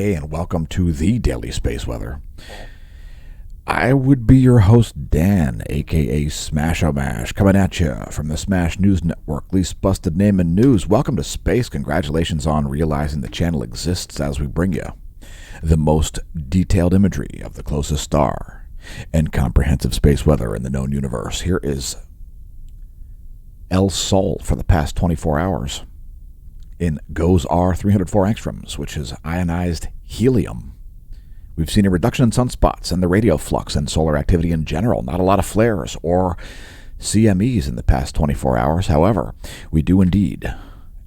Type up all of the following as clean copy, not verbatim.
Hey, and welcome to the Daily Space Weather. I would be your host, Dan, aka Smash-O-Mash, coming at you from the Smash News Network, least busted name in news. Welcome to space. Congratulations on realizing the channel exists as we bring you the most detailed imagery of the closest star and comprehensive space weather in the known universe. Here is El Sol for the past 24 hours. In GOES R 304 angstroms, which is ionized helium. We've seen a reduction in sunspots and the radio flux and solar activity in general. Not a lot of flares or CMEs in the past 24 hours. However, we do indeed,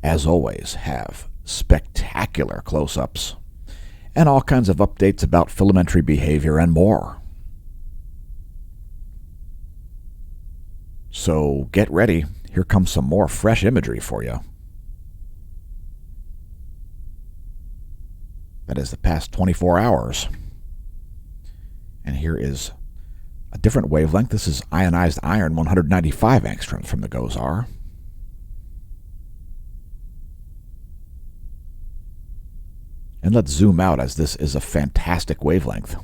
as always, have spectacular close-ups and all kinds of updates about filamentary behavior and more. So get ready. Here comes some more fresh imagery for you. That is the past 24 hours. And here is a different wavelength. This is ionized iron, 195 angstroms from the GOES R. And let's zoom out, as this is a fantastic wavelength.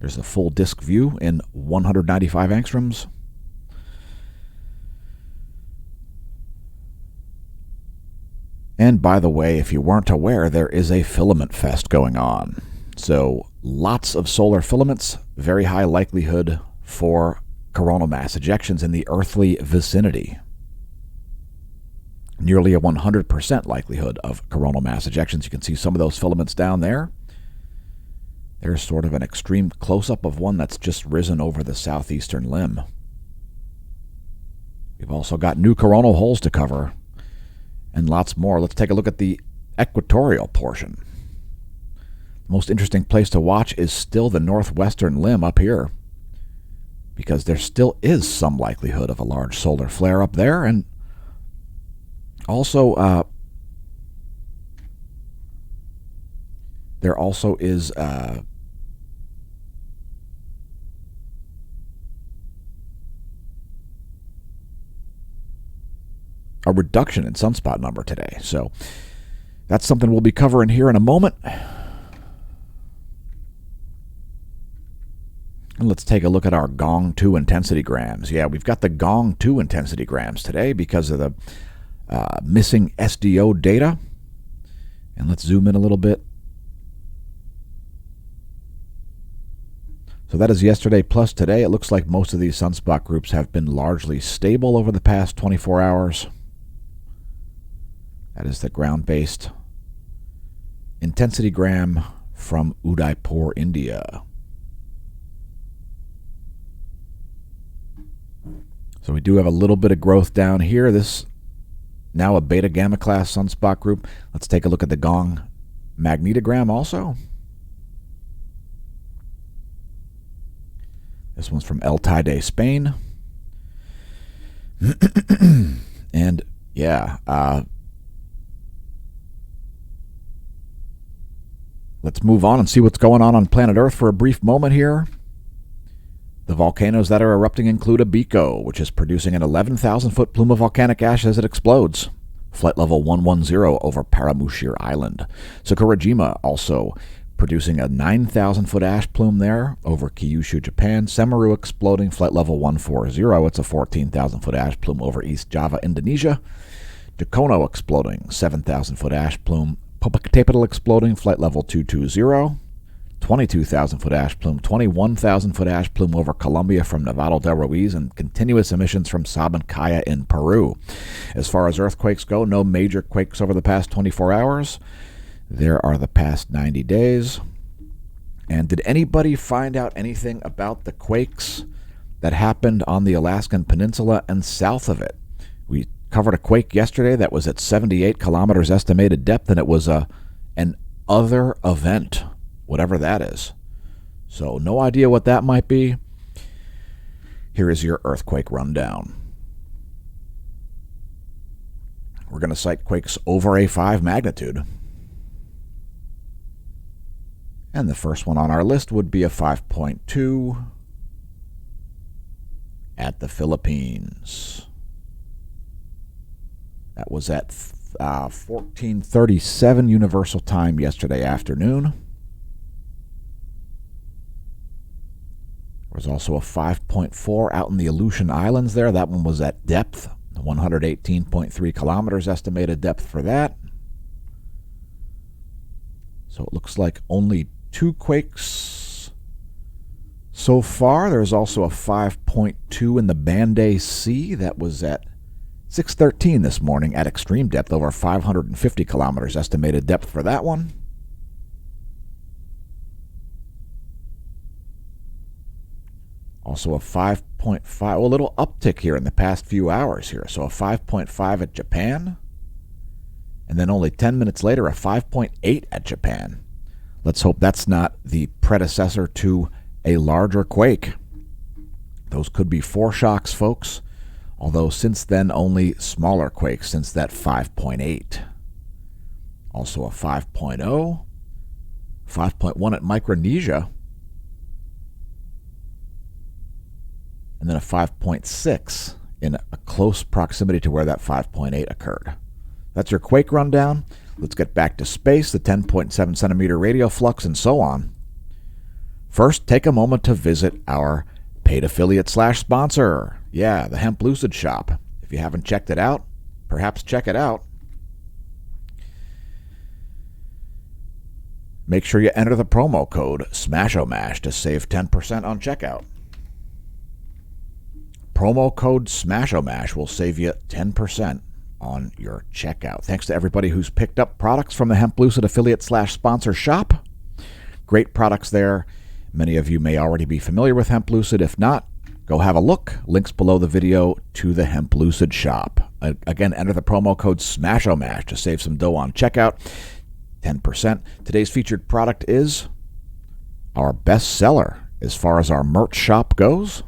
There's a full disk view in 195 angstroms. And by the way, if you weren't aware, there is a filament fest going on. So lots of solar filaments, very high likelihood for coronal mass ejections in the earthly vicinity. Nearly a 100% likelihood of coronal mass ejections. You can see some of those filaments down there. There's sort of an extreme close-up of one that's just risen over the southeastern limb. We've also got new coronal holes to cover. And lots more. Let's take a look at the equatorial portion. The most interesting place to watch is still the northwestern limb up here, because there still is some likelihood of a large solar flare up there, and also there also is a reduction in sunspot number today. So that's something we'll be covering here in a moment. And let's take a look at our Gong 2 intensity grams. Yeah, we've got the Gong 2 intensity grams today because of the missing SDO data. And let's zoom in a little bit. So that is yesterday plus today. It looks like most of these sunspot groups have been largely stable over the past 24 hours. That is the ground-based intensity gram from Udaipur, India. So we do have a little bit of growth down here. This now a beta gamma class sunspot group. Let's take a look at the Gong magnetogram also. This one's from El Teide, Spain. And yeah, let's move on and see what's going on planet Earth for a brief moment here. The volcanoes that are erupting include Abiko, which is producing an 11,000-foot plume of volcanic ash as it explodes. Flight level 110 over Paramushir Island. Sakurajima also producing a 9,000-foot ash plume there over Kyushu, Japan. Semeru exploding, flight level 140. It's a 14,000-foot ash plume over East Java, Indonesia. Dakono exploding, 7,000-foot ash plume. Popocatépetl exploding, flight level 220. 22,000-foot ash plume, 21,000-foot ash plume over Colombia from Nevado del Ruiz, and continuous emissions from Sabancaya in Peru. As far as earthquakes go, no major quakes over the past 24 hours. There are the past 90 days. And did anybody find out anything about the quakes that happened on the Alaskan Peninsula and south of it? We covered a quake yesterday that was at 78 kilometers estimated depth, and it was an other event, whatever that is. So no idea what that might be. Here is your earthquake rundown. We're going to cite quakes over a 5 magnitude. And the first one on our list would be a 5.2 at the Philippines. That was at 14:37 Universal Time yesterday afternoon. There was also a 5.4 out in the Aleutian Islands there. That one was at depth, 118.3 kilometers estimated depth for that. So it looks like only 2 quakes so far. There's also a 5.2 in the Band-Aid Sea. That was at 6:13 this morning at extreme depth, over 550 kilometers estimated depth for that one. Also a 5.5, a little uptick here in the past few hours here. So a 5.5 at Japan. And then only 10 minutes later, a 5.8 at Japan. Let's hope that's not the predecessor to a larger quake. Those could be foreshocks, folks. Although since then, only smaller quakes since that 5.8. Also a 5.0. 5.1 at Micronesia. And then a 5.6 in a close proximity to where that 5.8 occurred. That's your quake rundown. Let's get back to space, the 10.7 centimeter radio flux, and so on. First, take a moment to visit our paid affiliate / sponsor. Yeah, the Hemp Lucid shop. If you haven't checked it out, perhaps check it out. Make sure you enter the promo code SMASHOMASH to save 10% on checkout. Promo code SMASHOMASH will save you 10% on your checkout. Thanks to everybody who's picked up products from the Hemp Lucid affiliate / sponsor shop. Great products there. Many of you may already be familiar with Hemp Lucid. If not, go have a look. Links below the video to the Hemp Lucid shop. Again, enter the promo code SMASHOMASH to save some dough on checkout. 10%. Today's featured product is our best seller as far as our merch shop goes.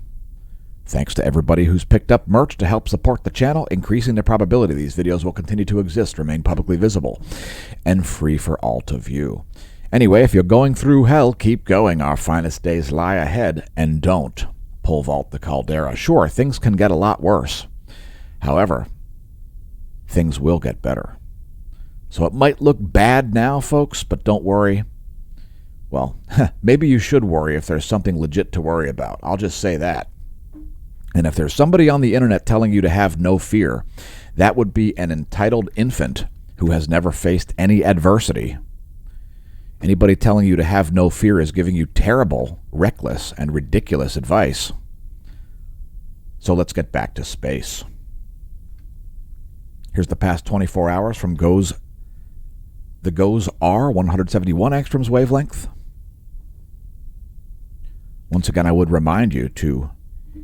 Thanks to everybody who's picked up merch to help support the channel, increasing the probability these videos will continue to exist, remain publicly visible, and free for all to view. Anyway, if you're going through hell, keep going. Our finest days lie ahead, and don't pole vault the caldera. Sure, things can get a lot worse. However, things will get better. So it might look bad now, folks, but don't worry. Well, maybe you should worry if there's something legit to worry about. I'll just say that. And if there's somebody on the internet telling you to have no fear, that would be an entitled infant who has never faced any adversity. Anybody telling you to have no fear is giving you terrible, reckless, and ridiculous advice. So let's get back to space. Here's the past 24 hours from the GOES R 171 angstroms wavelength. Once again, I would remind you to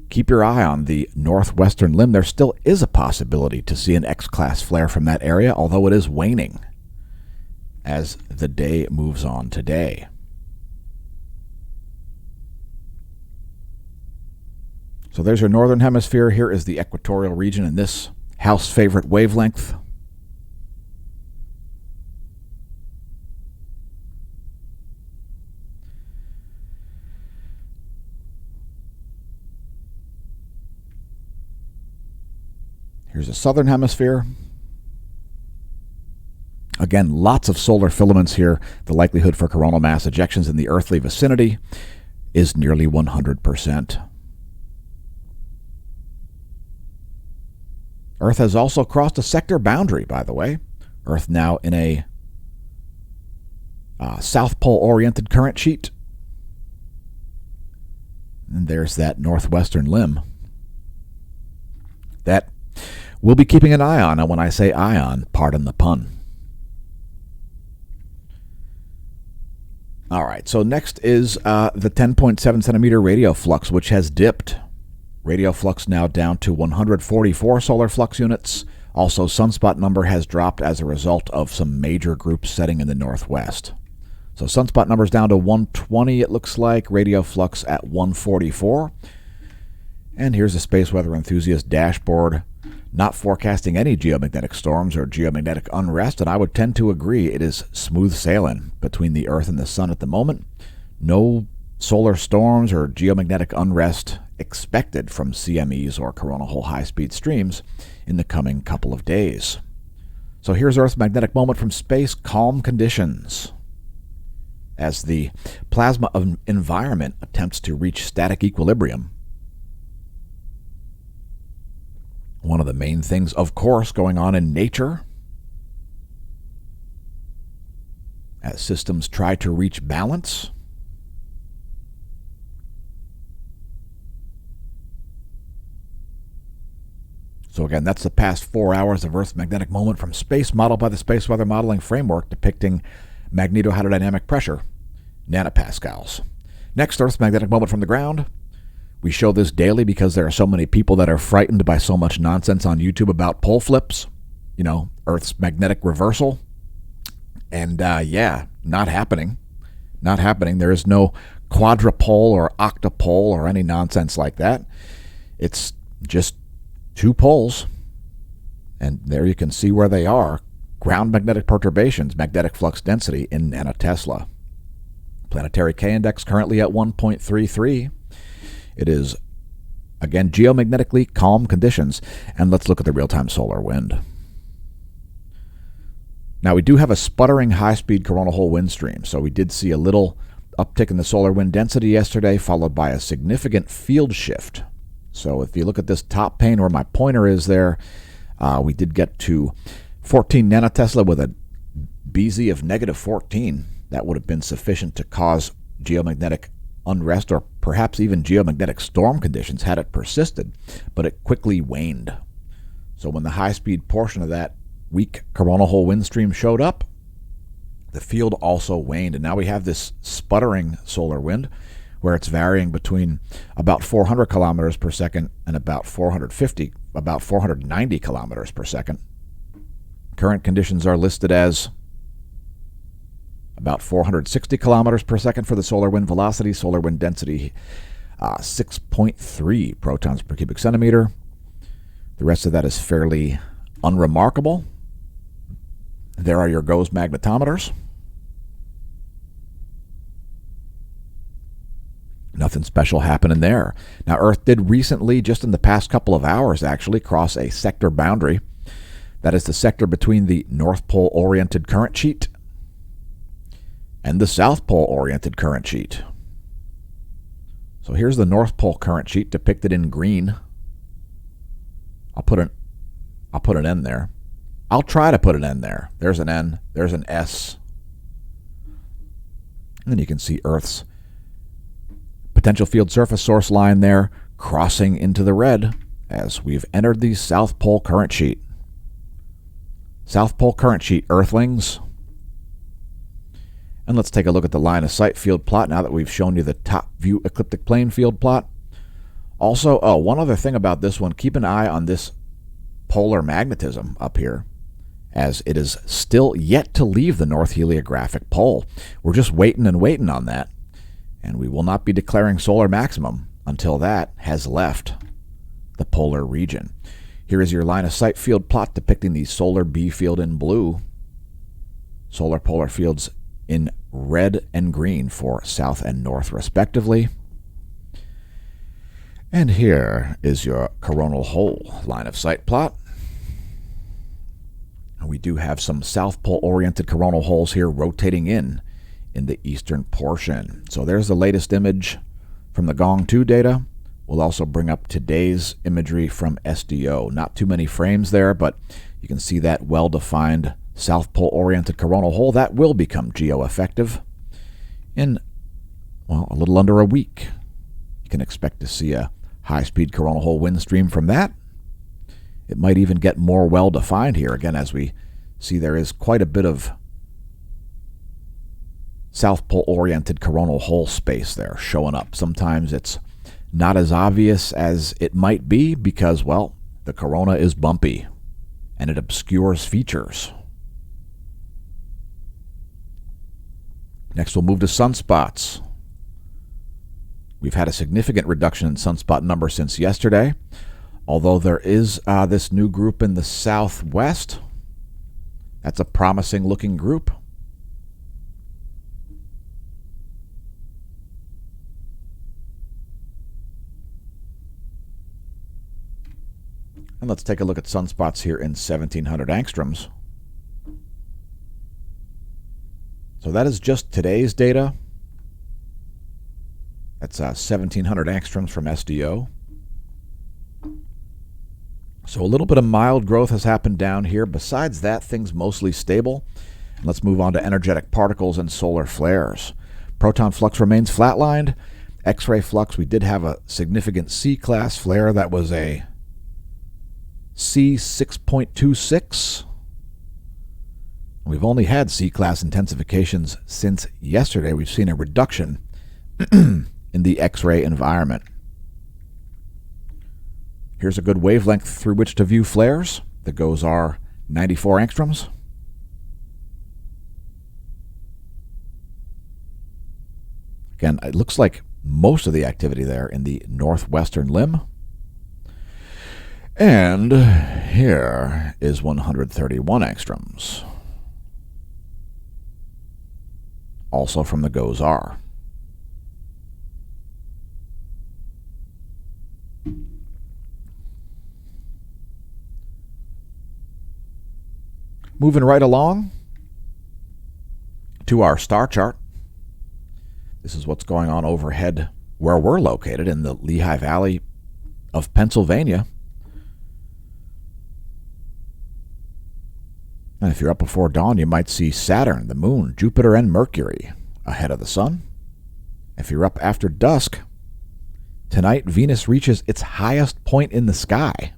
keep your eye on the northwestern limb. There still is a possibility to see an X-class flare from that area, although it is waning as the day moves on today. So there's your northern hemisphere. Here is the equatorial region in this house favorite wavelength. Here's the southern hemisphere. Again, lots of solar filaments here. The likelihood for coronal mass ejections in the earthly vicinity is nearly 100%. Earth has also crossed a sector boundary, by the way. Earth now in a South Pole-oriented current sheet. And there's that northwestern limb that we'll be keeping an eye on. And when I say eye on, pardon the pun. All right, so next is the 10.7 centimeter radio flux, which has dipped. Radio flux now down to 144 solar flux units. Also, sunspot number has dropped as a result of some major groups setting in the northwest. So sunspot number's down to 120, it looks like. Radio flux at 144. And here's the Space Weather Enthusiast dashboard. Not forecasting any geomagnetic storms or geomagnetic unrest, and I would tend to agree it is smooth sailing between the Earth and the Sun at the moment. No solar storms or geomagnetic unrest expected from CMEs or coronal hole high-speed streams in the coming couple of days. So here's Earth's magnetic moment from space, calm conditions. As the plasma environment attempts to reach static equilibrium. One of the main things, of course, going on in nature as systems try to reach balance. So again, that's the past 4 hours of Earth's magnetic moment from space, modeled by the Space Weather Modeling Framework, depicting magnetohydrodynamic pressure, nanopascals. Next, Earth's magnetic moment from the ground. We show this daily because there are so many people that are frightened by so much nonsense on YouTube about pole flips, Earth's magnetic reversal. And not happening. Not happening. There is no quadrupole or octopole or any nonsense like that. It's just two poles, and there you can see where they are. Ground magnetic perturbations, magnetic flux density in nanotesla. Planetary K-index currently at 1.33. It is, again, geomagnetically calm conditions. And let's look at the real-time solar wind. Now, we do have a sputtering high-speed coronal hole wind stream, so we did see a little uptick in the solar wind density yesterday, followed by a significant field shift. So if you look at this top pane where my pointer is there, we did get to 14 nanotesla with a BZ of negative 14. That would have been sufficient to cause geomagnetic unrest or perhaps even geomagnetic storm conditions had it persisted, but it quickly waned. So when the high-speed portion of that weak coronal hole wind stream showed up, the field also waned, and now we have this sputtering solar wind where it's varying between about 400 kilometers per second and about 490 kilometers per second. Current conditions are listed as about 460 kilometers per second for the solar wind velocity, solar wind density 6.3 protons per cubic centimeter. The rest of that is fairly unremarkable. There are your GOES magnetometers. Nothing special happening there. Now, Earth did recently, just in the past couple of hours actually, cross a sector boundary. That is the sector between the North Pole-oriented current sheet and the South Pole-oriented current sheet. So here's the North Pole current sheet depicted in green. I'll put an N there. I'll try to put an N there. There's an N. There's an S. And then you can see Earth's potential field surface source line there crossing into the red as we've entered the South Pole current sheet. South Pole current sheet, Earthlings. And let's take a look at the line of sight field plot now that we've shown you the top view ecliptic plane field plot. Also, one other thing about this one, keep an eye on this polar magnetism up here, as it is still yet to leave the north heliographic pole. We're just waiting and waiting on that, and we will not be declaring solar maximum until that has left the polar region. Here is your line of sight field plot depicting the solar B field in blue, solar polar fields in red and green for south and north respectively. And here is your coronal hole line of sight plot. We do have some South Pole-oriented coronal holes here rotating in the eastern portion. So there's the latest image from the Gong 2 data. We'll also bring up today's imagery from SDO. Not too many frames there, but you can see that well-defined South Pole-oriented coronal hole. That will become geo-effective in, well, a little under a week. You can expect to see a high-speed coronal hole wind stream from that. It might even get more well-defined here. Again, as we see, there is quite a bit of South Pole-oriented coronal hole space there showing up. Sometimes it's not as obvious as it might be because, well, the corona is bumpy and it obscures features. Next, we'll move to sunspots. We've had a significant reduction in sunspot number since yesterday, although there is this new group in the southwest. That's a promising looking group. And let's take a look at sunspots here in 1700 angstroms. So that is just today's data. That's 1,700 angstroms from SDO. So a little bit of mild growth has happened down here. Besides that, things mostly stable. Let's move on to energetic particles and solar flares. Proton flux remains flatlined. X-ray flux, we did have a significant C-class flare. That was a C6.26. We've only had C-class intensifications since yesterday. We've seen a reduction in the X-ray environment. Here's a good wavelength through which to view flares. The GOES are 94 angstroms. Again, it looks like most of the activity there in the northwestern limb. And here is 131 angstroms. Also from the GOES are. Moving right along to our star chart. This is what's going on overhead where we're located in the Lehigh Valley of Pennsylvania. And if you're up before dawn, you might see Saturn, the Moon, Jupiter, and Mercury ahead of the Sun. If you're up after dusk, tonight Venus reaches its highest point in the sky,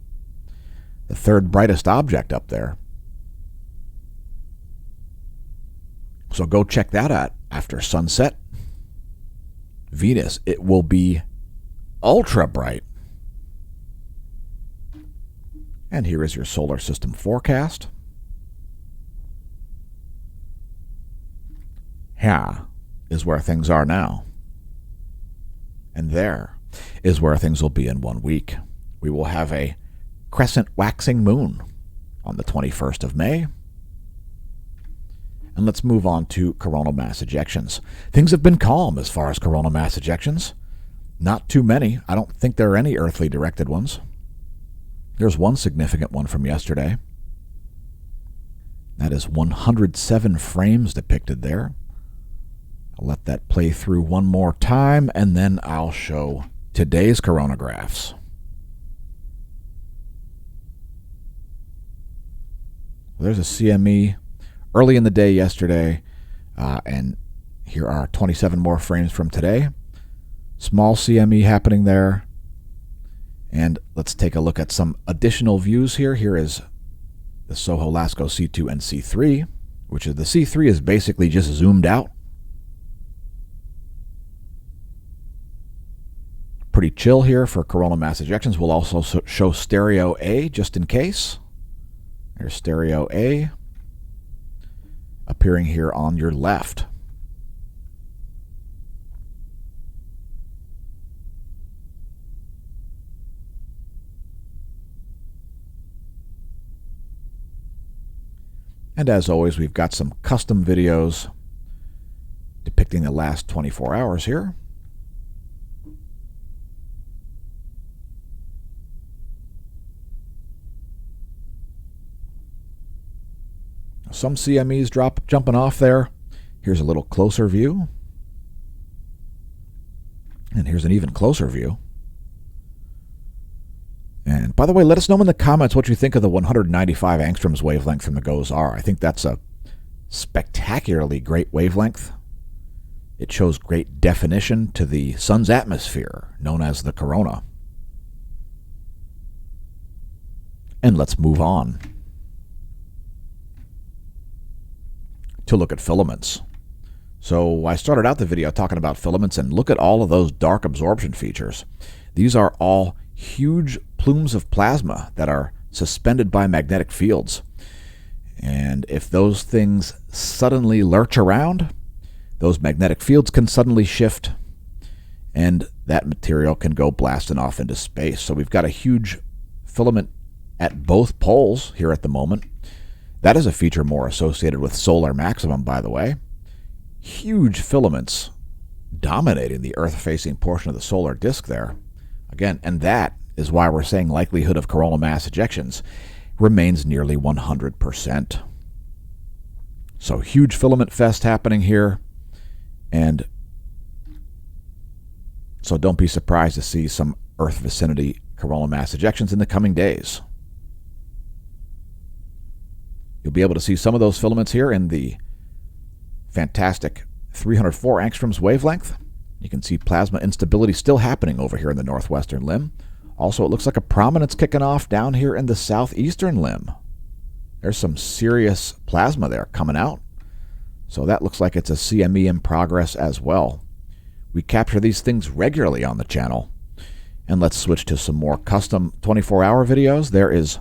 the third brightest object up there. So go check that out after sunset. Venus, it will be ultra bright. And here is your solar system forecast. Here is where things are now. And there is where things will be in 1 week. We will have a crescent waxing moon on the 21st of May. And let's move on to coronal mass ejections. Things have been calm as far as coronal mass ejections. Not too many. I don't think there are any earthly directed ones. There's one significant one from yesterday. That is 107 frames depicted there. I'll let that play through one more time, and then I'll show today's coronagraphs. There's a CME early in the day yesterday, and here are 27 more frames from today. Small CME happening there. And let's take a look at some additional views here. Here is the Soho Lasco C2 and C3, which is the C3 is basically just zoomed out. Pretty chill here for coronal mass ejections. We'll also show stereo A just in case. There's stereo A appearing here on your left. And as always, we've got some custom videos depicting the last 24 hours here. Some CMEs jumping off there. Here's a little closer view. And here's an even closer view. And by the way, let us know in the comments what you think of the 195 angstroms wavelength from the GOES are. I think that's a spectacularly great wavelength. It shows great definition to the sun's atmosphere, known as the corona. And let's move on to look at filaments. So I started out the video talking about filaments, and look at all of those dark absorption features. These are all huge plumes of plasma that are suspended by magnetic fields. And if those things suddenly lurch around, those magnetic fields can suddenly shift, and that material can go blasting off into space. So we've got a huge filament at both poles here at the moment. That is a feature more associated with solar maximum, by the way. Huge filaments dominating the Earth-facing portion of the solar disk there. Again, and that is why we're saying likelihood of coronal mass ejections remains nearly 100%. So huge filament fest happening here. And so don't be surprised to see some Earth vicinity coronal mass ejections in the coming days. You'll be able to see some of those filaments here in the fantastic 304 angstroms wavelength. You can see plasma instability still happening over here in the northwestern limb. Also, it looks like a prominence kicking off down here in the southeastern limb. There's some serious plasma there coming out. So that looks like it's a CME in progress as well. We capture these things regularly on the channel. And let's switch to some more custom 24-hour videos. There is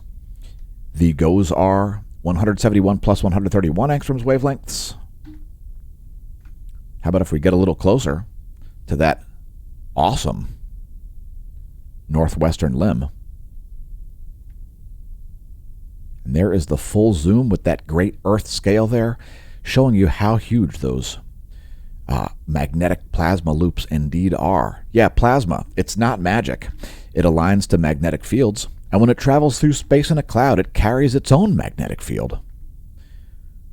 the GOES-R 171 plus 131 angstroms wavelengths. How about if we get a little closer to that awesome northwestern limb? And there is the full zoom with that great Earth scale there, showing you how huge those magnetic plasma loops indeed are. Yeah, plasma, it's not magic. It aligns to magnetic fields, and when it travels through space in a cloud, it carries its own magnetic field.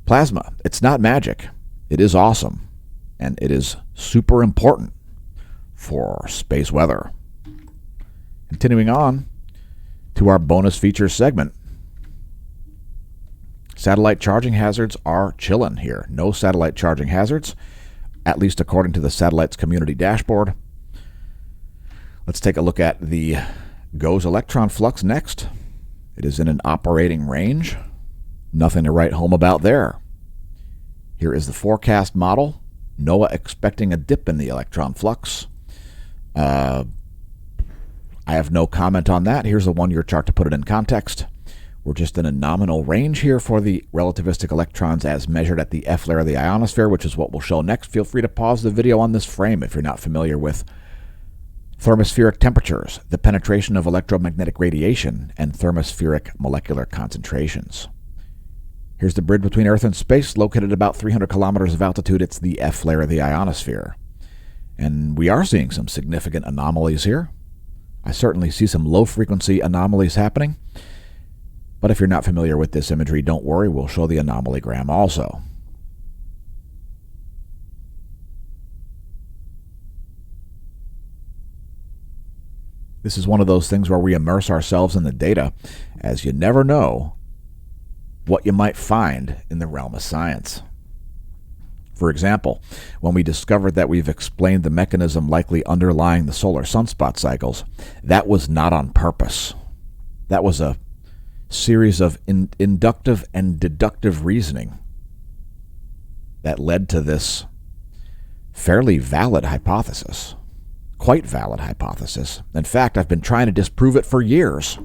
Plasma, it's not magic. It is awesome, and it is super important for space weather. Continuing on to our bonus features segment. Satellite charging hazards are chillin' here. No satellite charging hazards, at least according to the satellite's community dashboard. Let's take a look at the GOES electron flux next. It is in an operating range. Nothing to write home about there. Here is the forecast model. NOAA expecting a dip in the electron flux. I have no comment on that. Here's a one-year chart to put it in context. We're just in a nominal range here for the relativistic electrons as measured at the F layer of the ionosphere, which is what we'll show next. Feel free to pause the video on this frame if you're not familiar with thermospheric temperatures, the penetration of electromagnetic radiation, and thermospheric molecular concentrations. Here's the bridge between Earth and space, located at about 300 kilometers of altitude. It's the F layer of the ionosphere. And we are seeing some significant anomalies here. I certainly see some low-frequency anomalies happening. But if you're not familiar with this imagery, don't worry, we'll show the anomalygram also. This is one of those things where we immerse ourselves in the data, as you never know what you might find in the realm of science. For example, when we discovered that we've explained the mechanism likely underlying the solar sunspot cycles, that was not on purpose. That was a series of inductive and deductive reasoning that led to this fairly valid hypothesis. Quite valid hypothesis. In fact, I've been trying to disprove it for years.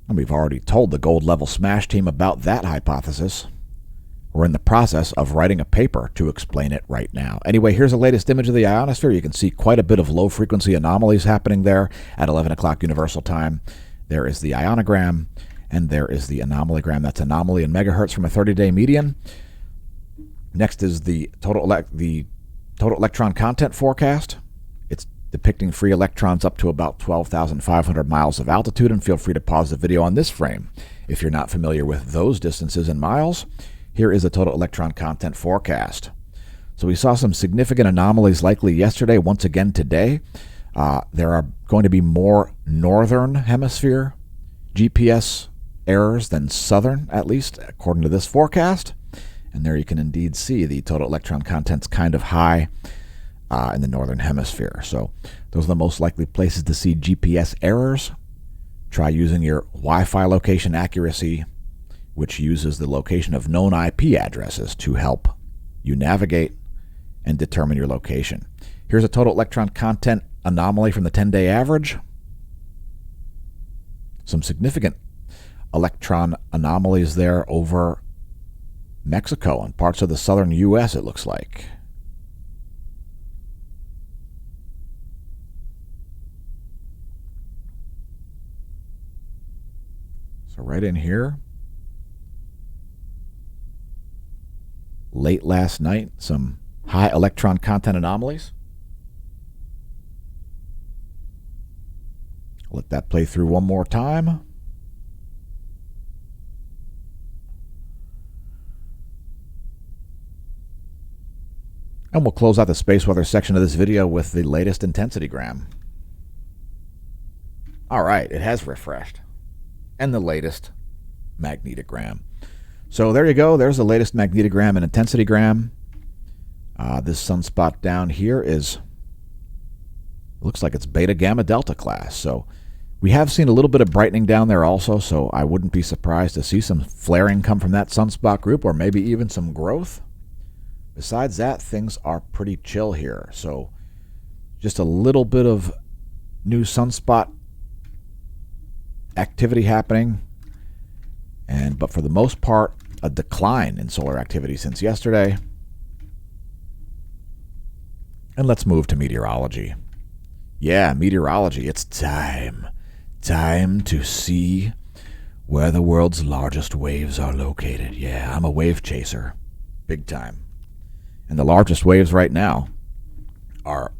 And we've already told the Gold Level Smash team about that hypothesis. We're in the process of writing a paper to explain it right now. Anyway, here's the latest image of the ionosphere. You can see quite a bit of low-frequency anomalies happening there at 11 o'clock Universal Time. There is the ionogram, and there is the anomalygram. That's anomaly in megahertz from a 30-day median. Next is the total electron content forecast. It's depicting free electrons up to about 12,500 miles of altitude, and feel free to pause the video on this frame if you're not familiar with those distances in miles. Here is the total electron content forecast. So we saw some significant anomalies likely yesterday, once again today. There are going to be more northern hemisphere GPS errors than southern, at least, according to this forecast. And there you can indeed see the total electron content's kind of high in the northern hemisphere. So those are the most likely places to see GPS errors. Try using your Wi-Fi location accuracy, which uses the location of known IP addresses to help you navigate and determine your location. Here's a total electron content anomaly from the 10-day average. Some significant electron anomalies there over Mexico and parts of the southern U.S., it looks like. So right in here, late last night, some high electron content anomalies. Let that play through one more time. And we'll close out the space weather section of this video with the latest intensitygram. All right, it has refreshed. And the latest magnetogram. So there you go. There's the latest magnetogram and intensitygram. This sunspot down here looks like it's beta gamma delta class. So we have seen a little bit of brightening down there also, so I wouldn't be surprised to see some flaring come from that sunspot group, or maybe even some growth. Besides that, things are pretty chill here. So just a little bit of new sunspot activity happening, but for the most part, a decline in solar activity since yesterday. And let's move to meteorology. Yeah, meteorology. It's time. Time to see where the world's largest waves are located. Yeah, I'm a wave chaser. Big time. And the largest waves right now are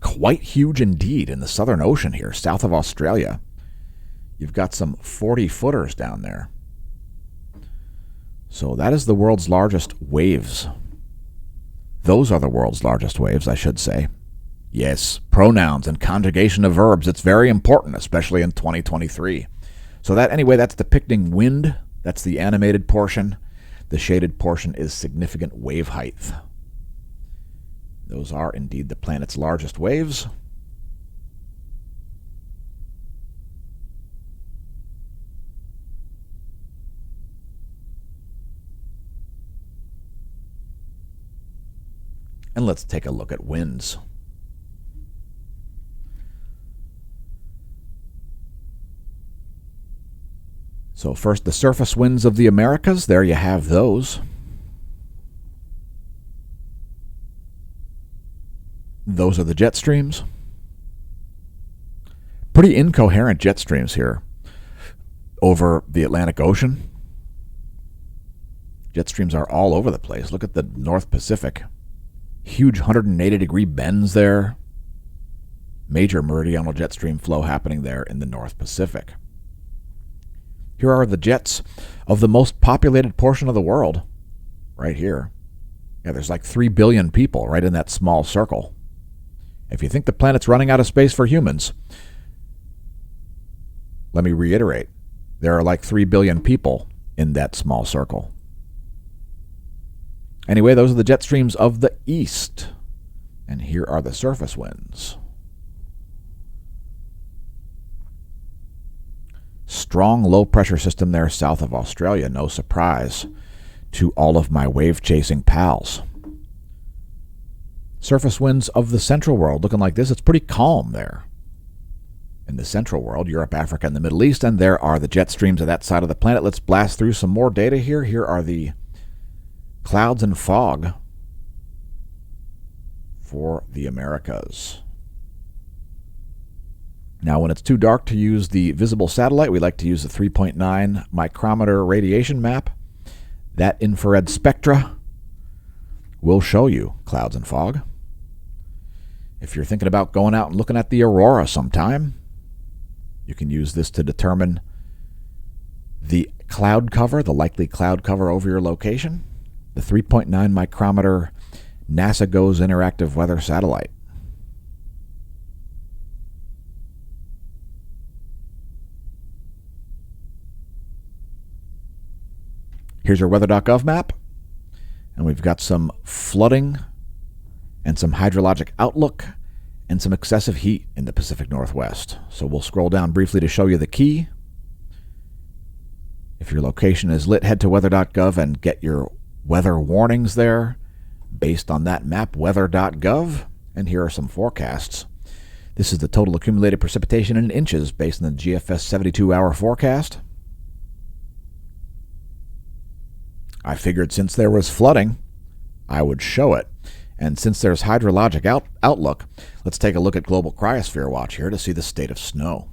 quite huge indeed in the Southern Ocean here, south of Australia. You've got some 40-footers down there. So that is the world's largest waves. Those are the world's largest waves, I should say. Yes, pronouns and conjugation of verbs. It's very important, especially in 2023. So that's depicting wind. That's the animated portion. The shaded portion is significant wave height. Those are indeed the planet's largest waves. And let's take a look at winds. So first, the surface winds of the Americas. There you have those. Those are the jet streams. Pretty incoherent jet streams here over the Atlantic Ocean. Jet streams are all over the place. Look at the North Pacific. Huge 180-degree bends there. Major meridional jet stream flow happening there in the North Pacific. Here are the jets of the most populated portion of the world, right here. Yeah, there's like 3 billion people right in that small circle. If you think the planet's running out of space for humans, let me reiterate, there are like 3 billion people in that small circle. Anyway, those are the jet streams of the east. And here are the surface winds. Strong low-pressure system there south of Australia. No surprise to all of my wave-chasing pals. Surface winds of the central world looking like this. It's pretty calm there. In the central world, Europe, Africa, and the Middle East. And there are the jet streams of that side of the planet. Let's blast through some more data here. Here are the clouds and fog for the Americas. Now, when it's too dark to use the visible satellite, we like to use the 3.9 micrometer radiation map. That infrared spectra will show you clouds and fog. If you're thinking about going out and looking at the aurora sometime, you can use this to determine the cloud cover, the likely cloud cover over your location. The 3.9 micrometer NASA GOES interactive weather satellite. Here's your weather.gov map, and we've got some flooding and some hydrologic outlook and some excessive heat in the Pacific Northwest. So we'll scroll down briefly to show you the key. If your location is lit, head to weather.gov and get your weather warnings there based on that map, weather.gov. And here are some forecasts. This is the total accumulated precipitation in inches based on the GFS 72-hour forecast. I figured since there was flooding, I would show it. And since there's hydrologic outlook, let's take a look at global cryospherewatch here to see the state of snow.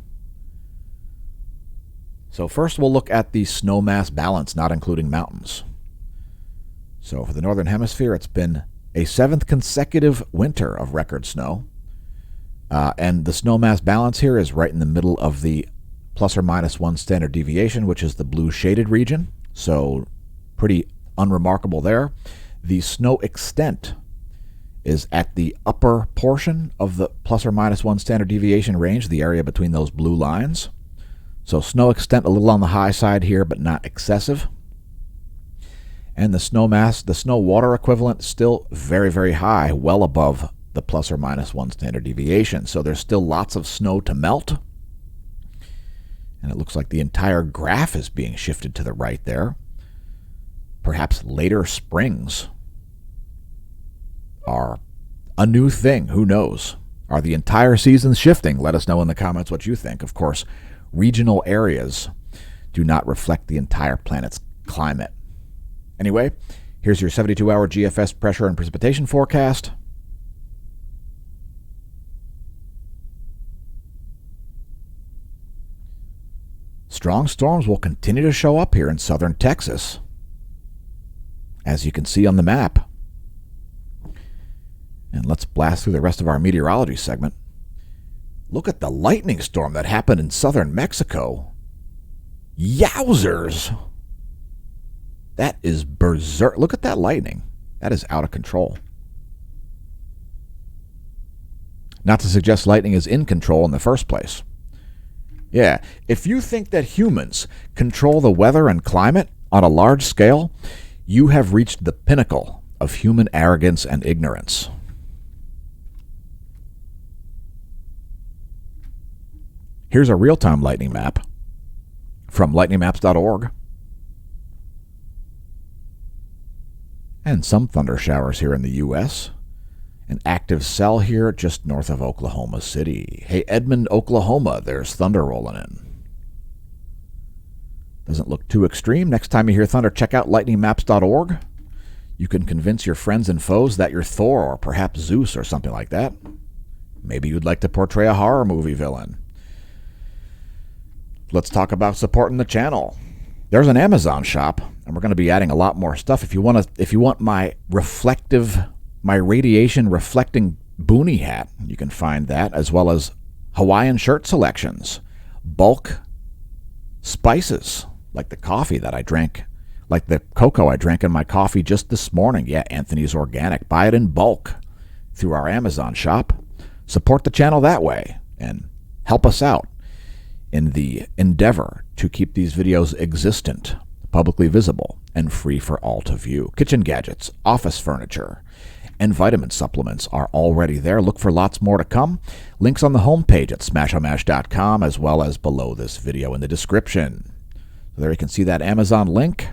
So first we'll look at the snow mass balance, not including mountains. So for the Northern Hemisphere, it's been a 7th consecutive winter of record snow. And the snow mass balance here is right in the middle of the plus or minus 1 standard deviation, which is the blue shaded region. So pretty unremarkable there. The snow extent is at the upper portion of the plus or minus 1 standard deviation range, the area between those blue lines. So snow extent a little on the high side here, but not excessive. And the snow mass, the snow water equivalent, still very, very high, well above the plus or minus 1 standard deviation. So there's still lots of snow to melt. And it looks like the entire graph is being shifted to the right there. Perhaps later springs are a new thing. Who knows? Are the entire seasons shifting? Let us know in the comments what you think. Of course, regional areas do not reflect the entire planet's climate. Anyway, here's your 72-hour GFS pressure and precipitation forecast. Strong storms will continue to show up here in southern Texas, as you can see on the map. And let's blast through the rest of our meteorology segment. Look at the lightning storm that happened in southern Mexico. Yowzers! That is berserk. Look at that lightning. That is out of control. Not to suggest lightning is in control in the first place. Yeah, if you think that humans control the weather and climate on a large scale, you have reached the pinnacle of human arrogance and ignorance. Here's a real-time lightning map from lightningmaps.org. And some thunder showers here in the U.S. An active cell here just north of Oklahoma City. Hey, Edmond, Oklahoma, there's thunder rolling in. Doesn't look too extreme. Next time you hear thunder, check out lightningmaps.org. You can convince your friends and foes that you're Thor or perhaps Zeus or something like that. Maybe you'd like to portray a horror movie villain. Let's talk about supporting the channel. There's an Amazon shop, and we're going to be adding a lot more stuff. If you want my radiation reflecting boonie hat, you can find that, as well as Hawaiian shirt selections, bulk spices, like the coffee that I drank, like the cocoa I drank in my coffee just this morning. Yeah, Anthony's Organic. Buy it in bulk through our Amazon shop. Support the channel that way and help us out in the endeavor to keep these videos existent, publicly visible, and free for all to view. Kitchen gadgets, office furniture, and vitamin supplements are already there. Look for lots more to come. Links on the homepage at smashomash.com, as well as below this video in the description. So there you can see that Amazon link.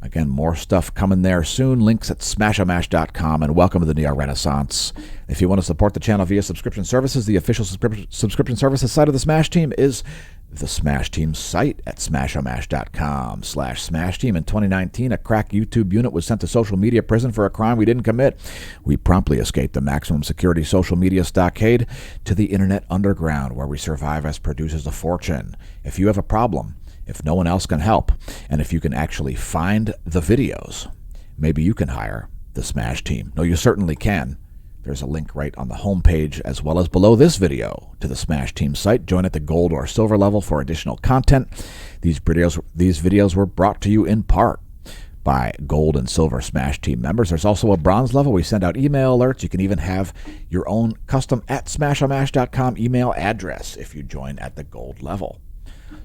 Again, more stuff coming there soon. Links at smashomash.com, and welcome to the Neo Renaissance. If you want to support the channel via subscription services, the official subscription services site of the Smash Team is the Smash Team site at smashomash.com/SmashTeam. In 2019, a crack YouTube unit was sent to social media prison for a crime we didn't commit. We promptly escaped the maximum security social media stockade to the internet underground, where we survive as producers of fortune. If you have a problem, if no one else can help, and if you can actually find the videos, maybe you can hire the Smash Team. No, you certainly can. There's a link right on the homepage, as well as below this video, to the Smash Team site. Join at the gold or silver level for additional content. These videos were brought to you in part by gold and silver Smash Team members. There's also a bronze level. We send out email alerts. You can even have your own custom at smashomash.com email address if you join at the gold level.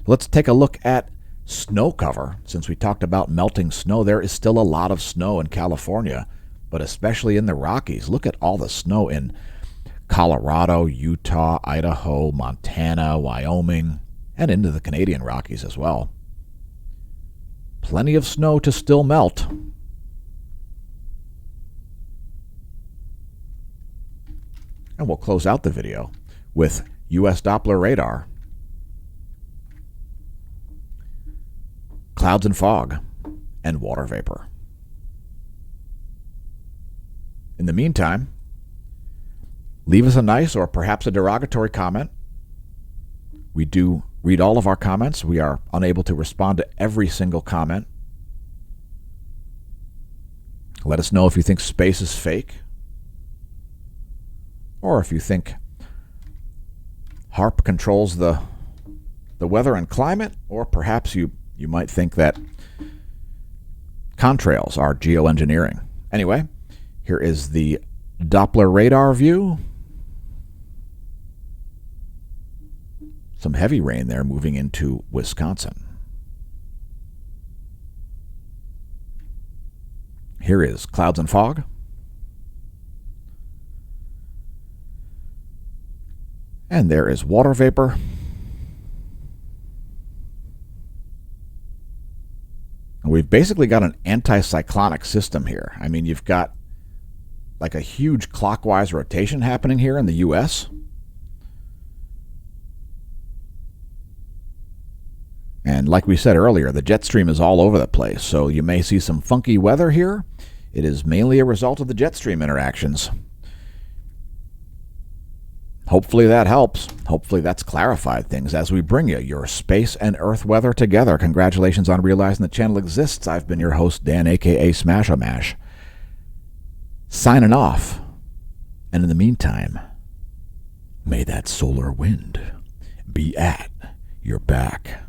Let's take a look at snow cover. Since we talked about melting snow, there is still a lot of snow in California, but especially in the Rockies. Look at all the snow in Colorado, Utah, Idaho, Montana, Wyoming, and into the Canadian Rockies as well. Plenty of snow to still melt. And we'll close out the video with U.S. Doppler Radar. Clouds and fog, and water vapor. In the meantime, leave us a nice or perhaps a derogatory comment. We do read all of our comments. We are unable to respond to every single comment. Let us know if you think space is fake, or if you think HAARP controls the weather and climate, or perhaps you might think that contrails are geoengineering. Anyway, Here is the Doppler radar view. Some heavy rain there moving into Wisconsin. Here is clouds and fog. And there is water vapor. We've basically got an anticyclonic system here. I mean, you've got like a huge clockwise rotation happening here in the U.S. And like we said earlier, the jet stream is all over the place, so you may see some funky weather here. It is mainly a result of the jet stream interactions. Hopefully that helps. Hopefully that's clarified things as we bring you your space and Earth weather together. Congratulations on realizing the channel exists. I've been your host, Dan, a.k.a. Smash-O-Mash. Signing off. And in the meantime, may that solar wind be at your back.